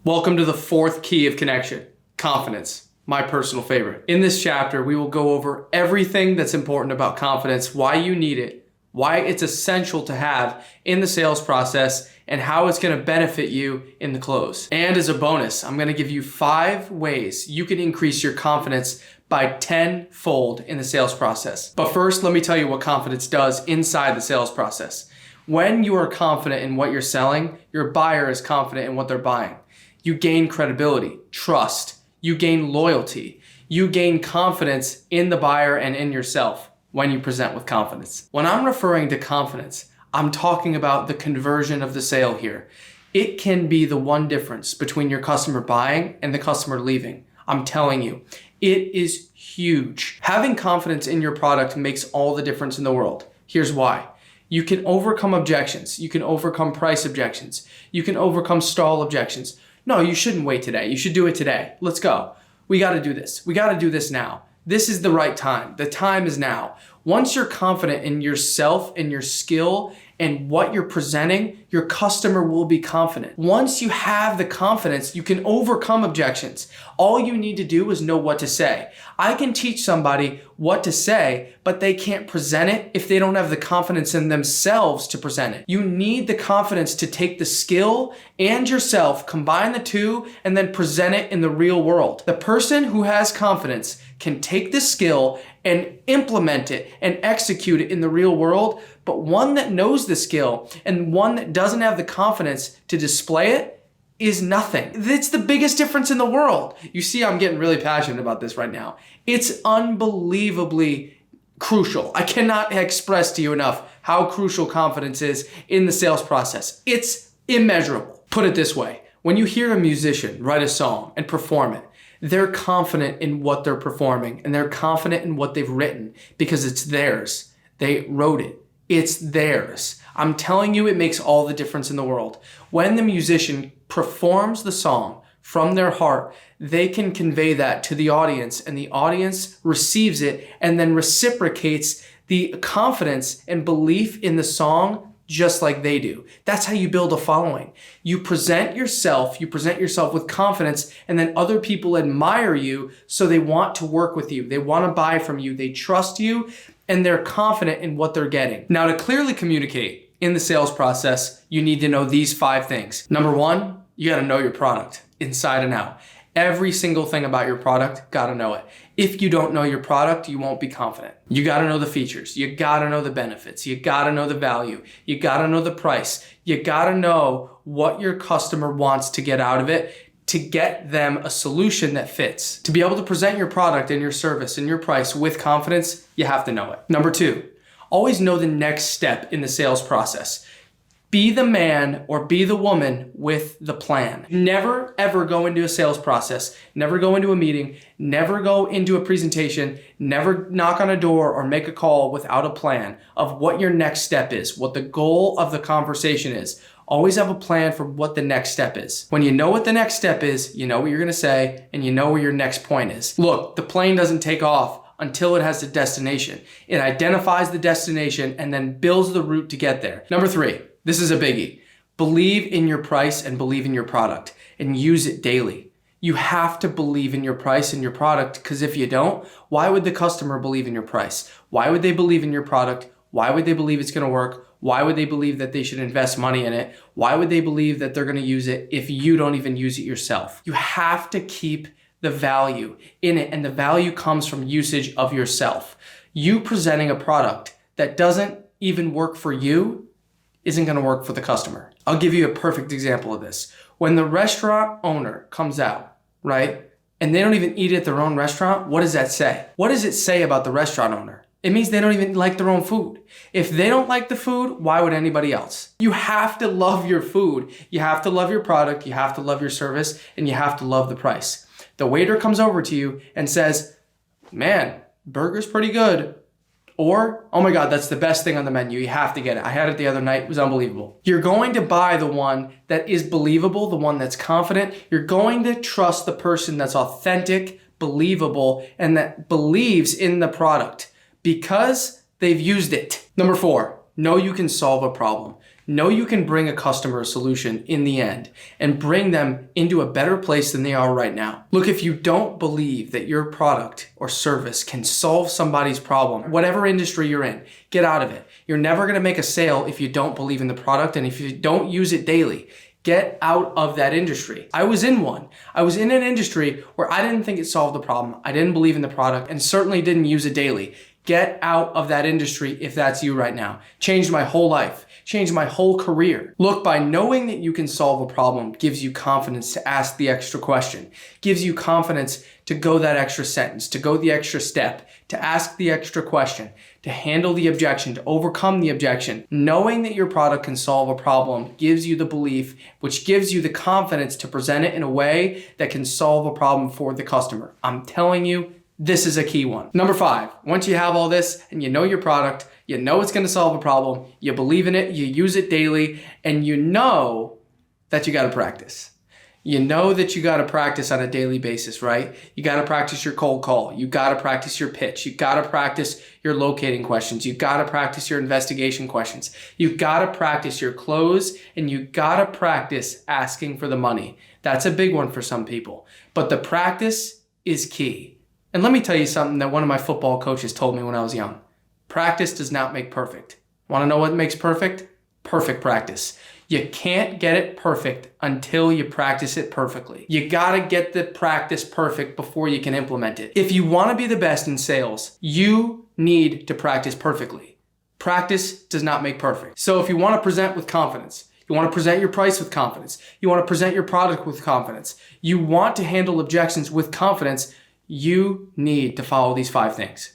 Welcome to the fourth key of connection, confidence, my personal favorite. In this chapter, we will go over everything that's important about confidence, why you need it, why it's essential to have in the sales process, and how it's going to benefit you in the close. And as a bonus, I'm going to give you 5 ways you can increase your confidence by tenfold in the sales process. But first, let me tell you what confidence does inside the sales process. When you are confident in what you're selling, your buyer is confident in what they're buying. You gain credibility, trust, you gain loyalty, you gain confidence in the buyer and in yourself when you present with confidence. When I'm referring to confidence, I'm talking about the conversion of the sale here. It can be the one difference between your customer buying and the customer leaving. I'm telling you, it is huge. Having confidence in your product makes all the difference in the world. Here's why. You can overcome objections. You can overcome price objections. You can overcome stall objections. No, you shouldn't wait today. You should do it today. Let's go. We got to do this. We got to do this now. This is the right time. The time is now. Once you're confident in yourself and your skill and what you're presenting, your customer will be confident. Once you have the confidence, you can overcome objections. All you need to do is know what to say. I can teach somebody what to say, but they can't present it if they don't have the confidence in themselves to present it. You need the confidence to take the skill and yourself, combine the two, and then present it in the real world. The person who has confidence can take the skill and implement it and execute it in the real world, but one that knows the skill and one that doesn't have the confidence to display it is nothing. It's the biggest difference in the world. You see, I'm getting really passionate about this right now. It's unbelievably crucial. I cannot express to you enough how crucial confidence is in the sales process. It's immeasurable. Put it this way, when you hear a musician write a song and perform it, they're confident in what they're performing and they're confident in what they've written because it's theirs. They wrote it. It's theirs. I'm telling you, it makes all the difference in the world. When the musician performs the song from their heart, they can convey that to the audience and the audience receives it and then reciprocates the confidence and belief in the song just like they do. That's how you build a following. You present yourself with confidence, and then other people admire you, so they want to work with you. They want to buy from you. They trust you, and they're confident in what they're getting. Now, to clearly communicate in the sales process, you need to know these 5 things. Number 1, you got to know your product inside and out. Every single thing about your product, got to know it. If you don't know your product, you won't be confident. You got to know the features. You got to know the benefits. You got to know the value. You got to know the price. You got to know what your customer wants to get out of it to get them a solution that fits. To be able to present your product and your service and your price with confidence, you have to know it. Number 2, always know the next step in the sales process. Be the man or be the woman with the plan. Never ever go into a sales process, never go into a meeting, never go into a presentation, never knock on a door or make a call without a plan of what your next step is, what the goal of the conversation is. Always have a plan for what the next step is. When you know what the next step is, you know what you're gonna say and you know where your next point is. Look, the plane doesn't take off until it has a destination. It identifies the destination and then builds the route to get there. Number 3. This is a biggie. Believe in your price and believe in your product and use it daily. You have to believe in your price and your product, because if you don't, why would the customer believe in your price? Why would they believe in your product? Why would they believe it's going to work? Why would they believe that they should invest money in it? Why would they believe that they're going to use it if you don't even use it yourself? You have to keep the value in it, and the value comes from usage of yourself. You presenting a product that doesn't even work for you isn't going to work for the customer. I'll give you a perfect example of this. When the restaurant owner comes out, right, and they don't even eat at their own restaurant, what does that say? What does it say about the restaurant owner? It means they don't even like their own food. If they don't like the food, why would anybody else? You have to love your food. You have to love your product. You have to love your service, and you have to love the price. The waiter comes over to you and says, man, burger's pretty good. Or, oh my God, that's the best thing on the menu. You have to get it. I had it the other night. It was unbelievable. You're going to buy the one that is believable, the one that's confident. You're going to trust the person that's authentic, believable, and that believes in the product because they've used it. Number 4, know you can solve a problem. Know you can bring a customer a solution in the end and bring them into a better place than they are right now. Look, if you don't believe that your product or service can solve somebody's problem, whatever industry you're in, get out of it. You're never going to make a sale if you don't believe in the product and if you don't use it daily. Get out of that industry. I was in one. I was in an industry where I didn't think it solved the problem. I didn't believe in the product and certainly didn't use it daily. Get out of that industry if that's you right now. Changed my whole life. Changed my whole career. Look, by knowing that you can solve a problem gives you confidence to ask the extra question. Gives you confidence to go that extra sentence, to go the extra step, to ask the extra question, to handle the objection, to overcome the objection. Knowing that your product can solve a problem gives you the belief, which gives you the confidence to present it in a way that can solve a problem for the customer. I'm telling you, this is a key one. Number 5, once you have all this and you know your product, you know it's going to solve a problem, you believe in it, you use it daily, and you know that you got to practice. You know that you got to practice on a daily basis, right? You got to practice your cold call. You got to practice your pitch. You got to practice your locating questions. You got to practice your investigation questions. You got to practice your close, and you got to practice asking for the money. That's a big one for some people, but the practice is key. And let me tell you something that one of my football coaches told me when I was young. Practice does not make perfect. Want to know what makes perfect? Perfect practice. You can't get it perfect until you practice it perfectly. You gotta get the practice perfect before you can implement it. If you wanna be the best in sales, you need to practice perfectly. Practice does not make perfect. So if you wanna present with confidence, you want to present your price with confidence, you want to present your product with confidence, you want to handle objections with confidence, you need to follow these 5 things.